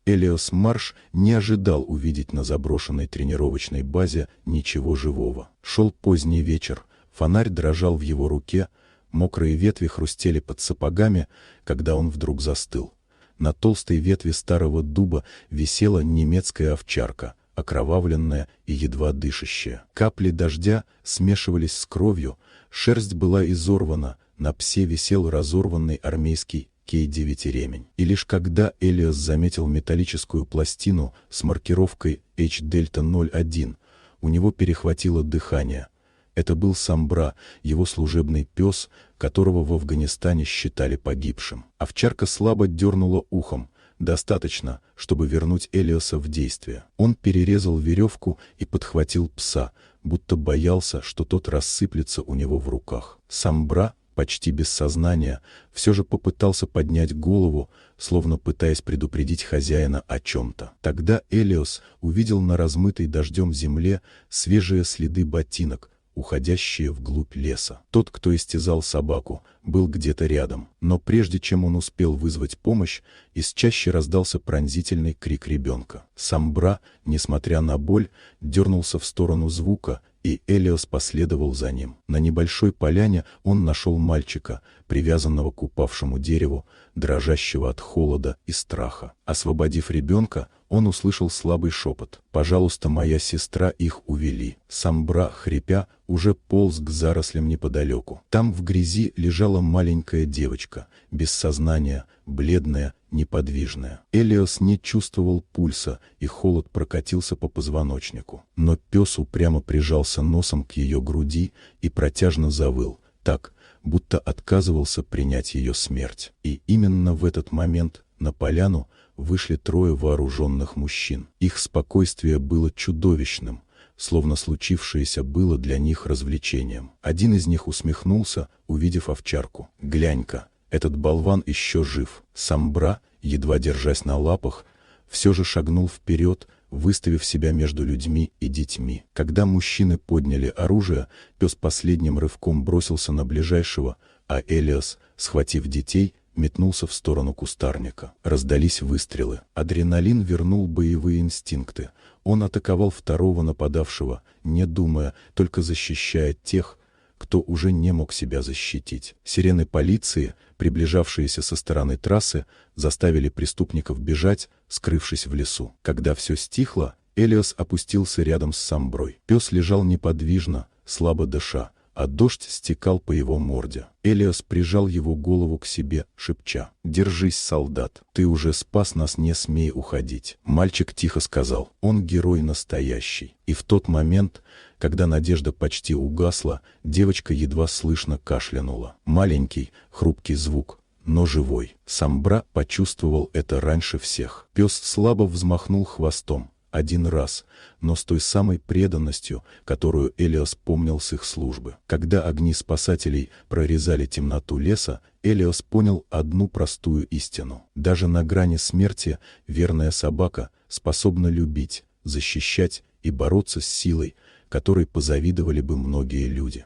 Элиос Марш не ожидал увидеть на заброшенной тренировочной базе ничего живого. Шел поздний вечер, фонарь дрожал в его руке, мокрые ветви хрустели под сапогами, когда он вдруг застыл. На толстой ветви старого дуба висела немецкая овчарка, окровавленная и едва дышащая. Капли дождя смешивались с кровью, шерсть была изорвана, на псе висел разорванный армейский К-9 ремень. И лишь когда Элиос заметил металлическую пластину с маркировкой H-Delta-01, у него перехватило дыхание. Это был Самбра, его служебный пес, которого в Афганистане считали погибшим. Овчарка слабо дернула ухом, достаточно, чтобы вернуть Элиоса в действие. Он перерезал веревку и подхватил пса, будто боялся, что тот рассыплется у него в руках. Самбра, почти без сознания, все же попытался поднять голову, словно пытаясь предупредить хозяина о чем-то. Тогда Элиос увидел на размытой дождем земле свежие следы ботинок, уходящие вглубь леса. Тот, кто истязал собаку, был где-то рядом. Но прежде чем он успел вызвать помощь, из чащи раздался пронзительный крик ребенка. Самбра, несмотря на боль, дернулся в сторону звука, и Элиос последовал за ним. На небольшой поляне он нашел мальчика, привязанного к упавшему дереву, дрожащего от холода и страха. Освободив ребенка, он услышал слабый шепот: «Пожалуйста, моя сестра, их увели». Самбра, хрипя, уже полз к зарослям неподалеку. Там в грязи лежала маленькая девочка, без сознания, бледная, неподвижная. Элиос не чувствовал пульса, и холод прокатился по позвоночнику. Но пес упрямо прижался носом к ее груди и протяжно завыл, так, будто отказывался принять ее смерть. И именно в этот момент на поляну вышли трое вооруженных мужчин. Их спокойствие было чудовищным, словно случившееся было для них развлечением. Один из них усмехнулся, увидев овчарку. «Глянь-ка, этот болван еще жив». Самбра, едва держась на лапах, все же шагнул вперед, выставив себя между людьми и детьми. Когда мужчины подняли оружие, пес последним рывком бросился на ближайшего, а Элиос, схватив детей, метнулся в сторону кустарника. Раздались выстрелы. Адреналин вернул боевые инстинкты. Он атаковал второго нападавшего, не думая, только защищая тех, кто уже не мог себя защитить. Сирены полиции, приближавшиеся со стороны трассы, заставили преступников бежать, скрывшись в лесу. Когда все стихло, Элиос опустился рядом с Самброй. Пес лежал неподвижно, слабо дыша, а дождь стекал по его морде. Элиос прижал его голову к себе, шепча: «Держись, солдат, ты уже спас нас, не смей уходить». Мальчик тихо сказал: «Он герой настоящий». И в тот момент, когда надежда почти угасла, девочка едва слышно кашлянула. Маленький, хрупкий звук, но живой. Самбра почувствовал это раньше всех. Пес слабо взмахнул хвостом. Один раз, но с той самой преданностью, которую Элиос помнил с их службы. Когда огни спасателей прорезали темноту леса, Элиос понял одну простую истину. Даже на грани смерти верная собака способна любить, защищать и бороться с силой, которой позавидовали бы многие люди.